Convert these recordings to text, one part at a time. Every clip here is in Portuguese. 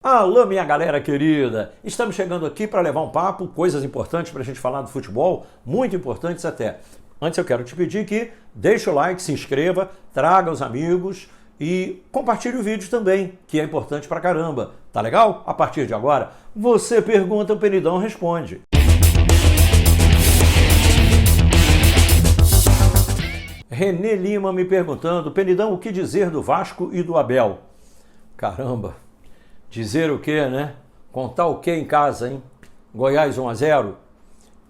Alô, minha galera querida! Estamos chegando aqui para levar um papo, coisas importantes para a gente falar do futebol, muito importantes até. Antes eu quero te pedir que deixe o like, se inscreva, traga os amigos e compartilhe o vídeo também, que é importante pra caramba. Tá legal? A partir de agora, você pergunta, o Penidão responde. Renê Lima me perguntando, Penidão, o que dizer do Vasco e do Abel? Caramba! Dizer o quê, né? Contar o quê em casa, hein? Goiás 1-0,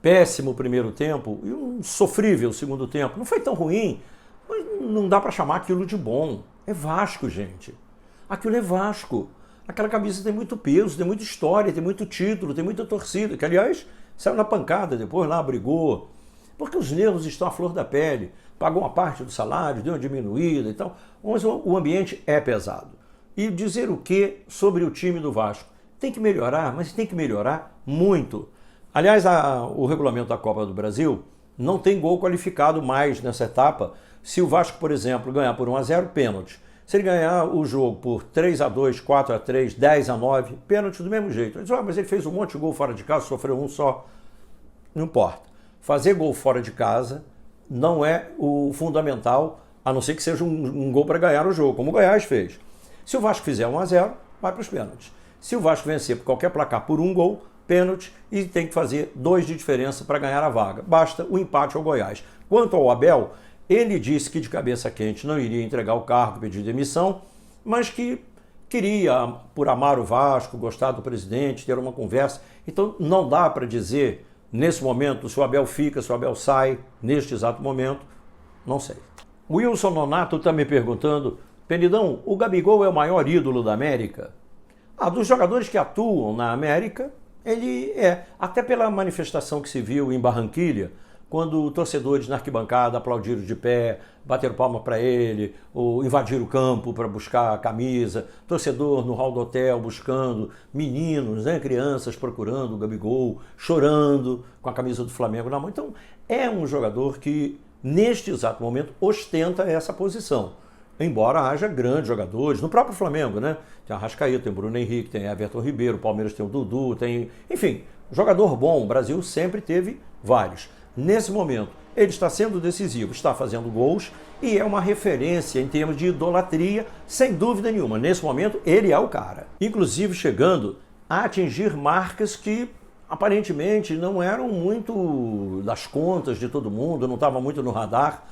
péssimo primeiro tempo e um sofrível segundo tempo. Não foi tão ruim, mas não dá para chamar aquilo de bom. É Vasco, gente. Aquilo é Vasco. Aquela camisa tem muito peso, tem muita história, tem muito título, tem muita torcida, que aliás saiu na pancada depois lá, brigou. Porque os nervos estão à flor da pele. Pagou uma parte do salário, deu uma diminuída e tal. Mas o ambiente é pesado. E dizer o que sobre o time do Vasco? Tem que melhorar, mas tem que melhorar muito. Aliás, o regulamento da Copa do Brasil não tem gol qualificado mais nessa etapa. Se o Vasco, por exemplo, ganhar por 1-0, pênalti. Se ele ganhar o jogo por 3-2, 4-3, 10-9, pênalti do mesmo jeito. Ele diz, mas ele fez um monte de gol fora de casa, sofreu um só. Não importa. Fazer gol fora de casa não é o fundamental, a não ser que seja um gol para ganhar o jogo, como o Goiás fez. Se o Vasco fizer 1-0, vai para os pênaltis. Se o Vasco vencer por qualquer placar por um gol, pênalti, e tem que fazer 2 de diferença para ganhar a vaga. Basta o empate ao Goiás. Quanto ao Abel, ele disse que de cabeça quente não iria entregar o cargo, pedir demissão, mas que queria, por amar o Vasco, gostar do presidente, ter uma conversa. Então não dá para dizer, nesse momento, se o Abel fica, se o Abel sai, neste exato momento, não sei. O Wilson Nonato está me perguntando, Penidão, o Gabigol é o maior ídolo da América? Dos jogadores que atuam na América, ele é. Até pela manifestação que se viu em Barranquilha, quando torcedores na arquibancada aplaudiram de pé, bateram palma para ele, ou invadiram o campo para buscar a camisa, torcedor no hall do hotel buscando, meninos, né, crianças procurando o Gabigol, chorando com a camisa do Flamengo na mão. Então, é um jogador que, neste exato momento, ostenta essa posição. Embora haja grandes jogadores, no próprio Flamengo, né? Tem Arrascaeta, tem Bruno Henrique, tem Everton Ribeiro, o Palmeiras tem o Dudu, tem... Enfim, jogador bom, o Brasil sempre teve vários. Nesse momento, ele está sendo decisivo, está fazendo gols e é uma referência em termos de idolatria, sem dúvida nenhuma. Nesse momento, ele é o cara. Inclusive chegando a atingir marcas que aparentemente não eram muito das contas de todo mundo, não estava muito no radar.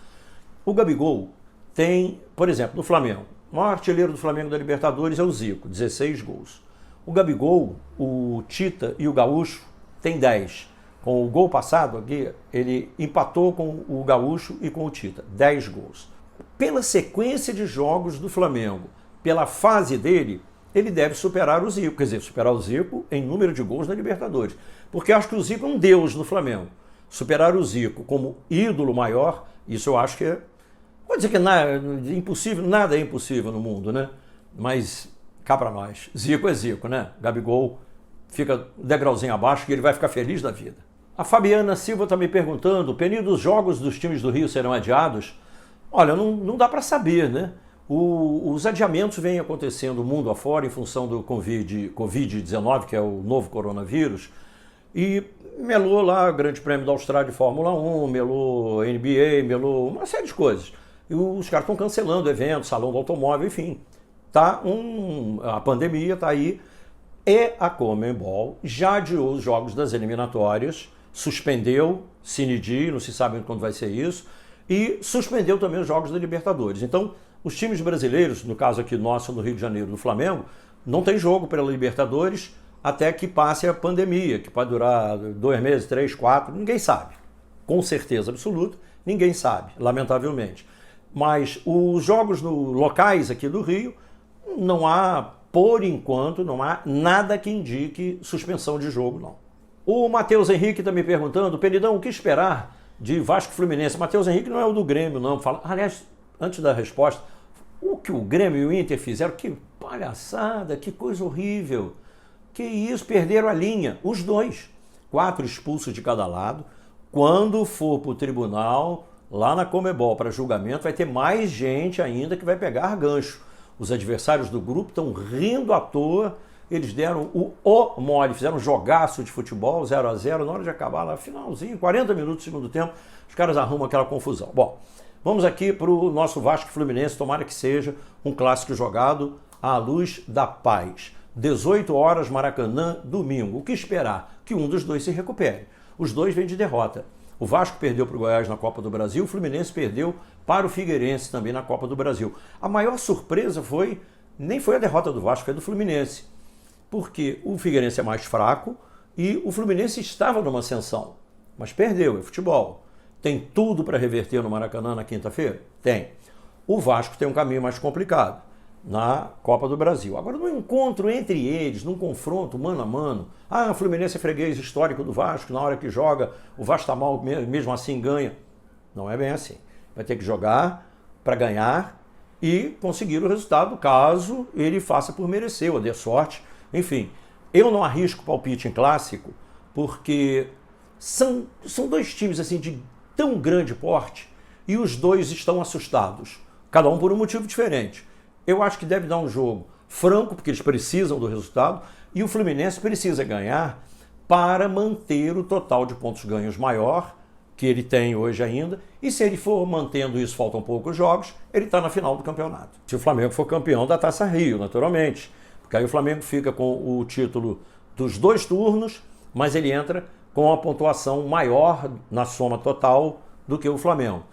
O Gabigol tem, por exemplo, no Flamengo, o maior artilheiro do Flamengo da Libertadores é o Zico, 16 gols. O Gabigol, o Tita e o Gaúcho têm 10. Com o gol passado aqui, ele empatou com o Gaúcho e com o Tita, 10 gols. Pela sequência de jogos do Flamengo, pela fase dele, ele deve superar o Zico, quer dizer, superar o Zico em número de gols na Libertadores. Porque eu acho que o Zico é um deus no Flamengo. Superar o Zico como ídolo maior, isso eu acho que é... Pode dizer que nada, impossível, nada é impossível no mundo, né? Mas cá para nós. Zico é Zico, né? Gabigol fica degrauzinho abaixo que ele vai ficar feliz da vida. A Fabiana Silva está me perguntando, Penildo, os jogos dos times do Rio serão adiados? Olha, não dá para saber, né? Os adiamentos vêm acontecendo mundo afora em função do Covid-19, que é o novo coronavírus, e melou lá o Grande Prêmio da Austrália de Fórmula 1, melou NBA, melou uma série de coisas. E os caras estão cancelando eventos, salão do automóvel, enfim. A pandemia está aí. E a Conmebol já adiou os jogos das eliminatórias, suspendeu, sine die, não se sabe quando vai ser isso, e suspendeu também os jogos da Libertadores. Então, os times brasileiros, no caso aqui nosso, no Rio de Janeiro, do Flamengo, não tem jogo pela Libertadores até que passe a pandemia, que pode durar 2 meses, 3, 4, ninguém sabe. Com certeza absoluta, ninguém sabe, lamentavelmente. Mas os jogos locais aqui do Rio, não há, por enquanto, não há nada que indique suspensão de jogo, não. O Matheus Henrique está me perguntando, Penidão, o que esperar de Vasco Fluminense? Matheus Henrique não é o do Grêmio, não. Aliás, antes da resposta, o que o Grêmio e o Inter fizeram, que palhaçada, que coisa horrível. Que isso, perderam a linha, os dois. 4 expulsos de cada lado. Quando for para o tribunal, lá na Conmebol, para julgamento, vai ter mais gente ainda que vai pegar gancho. Os adversários do grupo estão rindo à toa eles deram o mole, fizeram um jogaço de futebol, 0-0, na hora de acabar lá, finalzinho, 40 minutos do segundo tempo, os caras arrumam aquela confusão. Bom, vamos aqui para o nosso Vasco Fluminense, tomara que seja um clássico jogado à luz da paz. 18 horas, Maracanã, domingo. O que esperar? Que um dos dois se recupere. Os dois vêm de derrota. O Vasco perdeu para o Goiás na Copa do Brasil, o Fluminense perdeu para o Figueirense também na Copa do Brasil. A maior surpresa nem foi a derrota do Vasco, foi a do Fluminense. Porque o Figueirense é mais fraco e o Fluminense estava numa ascensão, mas perdeu, é futebol. Tem tudo para reverter no Maracanã na quinta-feira? Tem. O Vasco tem um caminho mais complicado na Copa do Brasil. Agora, no encontro entre eles, num confronto mano a mano, o Fluminense é freguês histórico do Vasco, na hora que joga, o Vasco está mal, mesmo assim ganha. Não é bem assim. Vai ter que jogar para ganhar e conseguir o resultado, caso ele faça por merecer ou dê sorte. Enfim, eu não arrisco palpite em clássico, porque são dois times assim de tão grande porte e os dois estão assustados, cada um por um motivo diferente. Eu acho que deve dar um jogo franco, porque eles precisam do resultado, e o Fluminense precisa ganhar para manter o total de pontos ganhos maior que ele tem hoje ainda, e se ele for mantendo isso, faltam poucos jogos, ele está na final do campeonato. Se o Flamengo for campeão da Taça Rio, naturalmente, porque aí o Flamengo fica com o título dos 2 turnos, mas ele entra com a pontuação maior na soma total do que o Flamengo.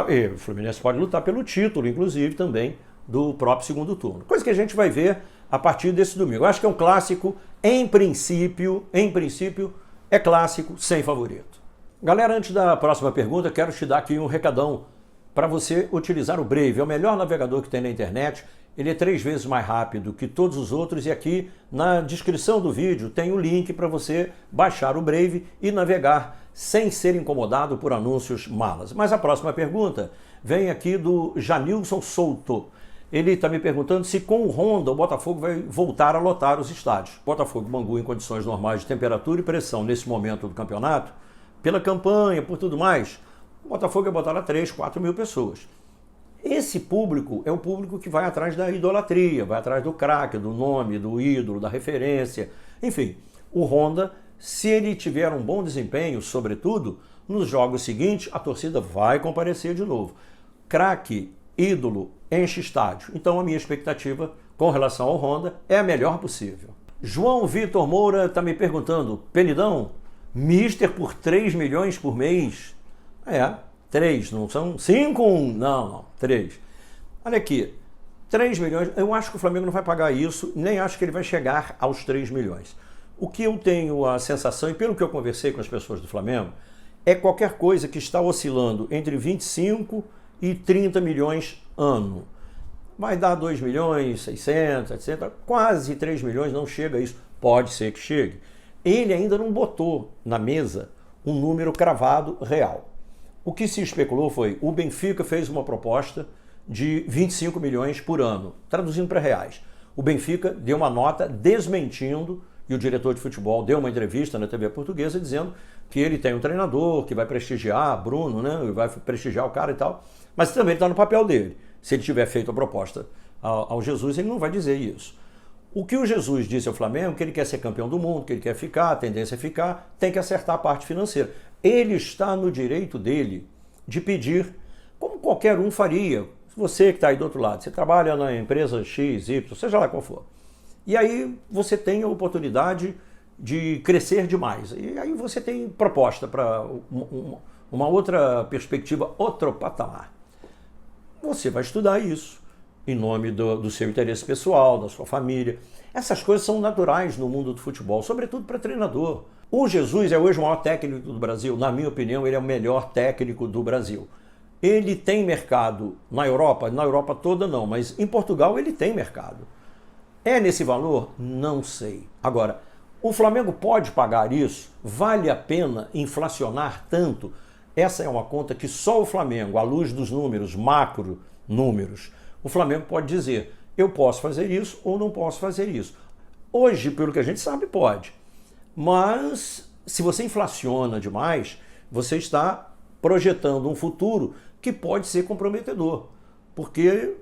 E o Fluminense pode lutar pelo título, inclusive, também do próprio segundo turno. Coisa que a gente vai ver a partir desse domingo. Eu acho que é um clássico, em princípio, é clássico sem favorito. Galera, antes da próxima pergunta, quero te dar aqui um recadão para você utilizar o Brave. É o melhor navegador que tem na internet. Ele é 3 vezes mais rápido que todos os outros e aqui na descrição do vídeo tem um link para você baixar o Brave e navegar sem ser incomodado por anúncios malas. Mas a próxima pergunta vem aqui do Janilson Souto. Ele está me perguntando se com o Honda o Botafogo vai voltar a lotar os estádios. Botafogo e Bangu em condições normais de temperatura e pressão nesse momento do campeonato, pela campanha, por tudo mais, o Botafogo ia botar lá 3, 4 mil pessoas. Esse público é o público que vai atrás da idolatria, vai atrás do craque, do nome, do ídolo, da referência. Enfim, o Honda, se ele tiver um bom desempenho, sobretudo, nos jogos seguintes, a torcida vai comparecer de novo. Craque, ídolo, enche estádio. Então a minha expectativa com relação ao Honda é a melhor possível. João Vitor Moura está me perguntando, Penidão, mister por 3 milhões por mês? 3, não são 5, 1, não, 3. Olha aqui, 3 milhões, eu acho que o Flamengo não vai pagar isso, nem acho que ele vai chegar aos 3 milhões. O que eu tenho a sensação, e pelo que eu conversei com as pessoas do Flamengo, é qualquer coisa que está oscilando entre 25 e 30 milhões ano. Vai dar 2 milhões, 600, etc. Quase 3 milhões, não chega a isso. Pode ser que chegue. Ele ainda não botou na mesa um número cravado real. O que se especulou foi, o Benfica fez uma proposta de 25 milhões por ano, traduzindo para reais. O Benfica deu uma nota desmentindo, e o diretor de futebol deu uma entrevista na TV portuguesa dizendo que ele tem um treinador que vai prestigiar, Bruno, né? Vai prestigiar o cara e tal, mas também está no papel dele. Se ele tiver feito a proposta ao Jesus, ele não vai dizer isso. O que o Jesus disse ao Flamengo, que ele quer ser campeão do mundo, que ele quer ficar, a tendência é ficar, tem que acertar a parte financeira. Ele está no direito dele de pedir, como qualquer um faria. Você que está aí do outro lado, você trabalha na empresa X, Y, seja lá qual for. E aí você tem a oportunidade de crescer demais. E aí você tem proposta para uma outra perspectiva, outro patamar. Você vai estudar isso em nome do seu interesse pessoal, da sua família. Essas coisas são naturais no mundo do futebol, sobretudo para treinador. O Jesus é hoje o maior técnico do Brasil. Na minha opinião, ele é o melhor técnico do Brasil. Ele tem mercado na Europa toda não, mas em Portugal ele tem mercado. É nesse valor? Não sei. Agora, o Flamengo pode pagar isso? Vale a pena inflacionar tanto? Essa é uma conta que só o Flamengo, à luz dos números, macro números, o Flamengo pode dizer, eu posso fazer isso ou não posso fazer isso. Hoje, pelo que a gente sabe, pode. Mas, se você inflaciona demais, você está projetando um futuro que pode ser comprometedor. Porque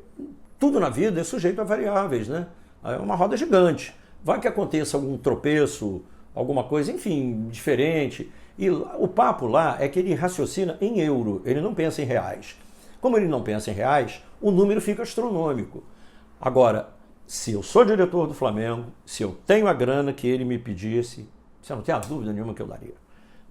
tudo na vida é sujeito a variáveis, né? É uma roda gigante. Vai que aconteça algum tropeço, alguma coisa, enfim, diferente. E o papo lá é que ele raciocina em euro, ele não pensa em reais. Como ele não pensa em reais, o número fica astronômico. Agora, se eu sou diretor do Flamengo, se eu tenho a grana que ele me pedisse, você não tem a dúvida nenhuma que eu daria.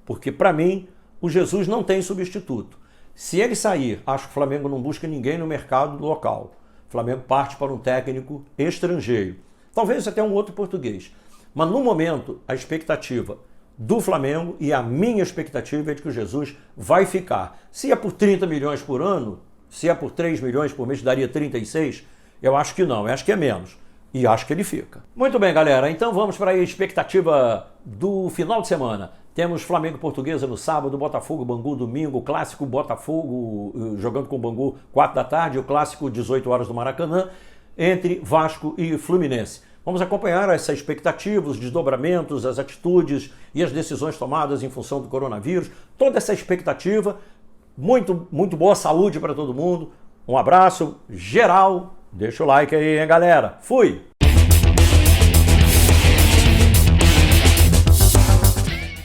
Porque, para mim, o Jesus não tem substituto. Se ele sair, acho que o Flamengo não busca ninguém no mercado local. O Flamengo parte para um técnico estrangeiro. Talvez até um outro português. Mas, no momento, a expectativa do Flamengo e a minha expectativa é de que o Jesus vai ficar. Se é por 30 milhões por ano, se é por 3 milhões por mês, daria 36. Eu acho que não, eu acho que é menos. E acho que ele fica. Muito bem, galera. Então vamos para a expectativa do final de semana. Temos Flamengo e Portuguesa no sábado, Botafogo, Bangu domingo, clássico Botafogo jogando com o Bangu 4 da tarde, o clássico 18 horas do Maracanã, entre Vasco e Fluminense. Vamos acompanhar essa expectativa, os desdobramentos, as atitudes e as decisões tomadas em função do coronavírus. Toda essa expectativa. Muito boa saúde para todo mundo. Um abraço geral. Deixa o like aí, hein, galera. Fui!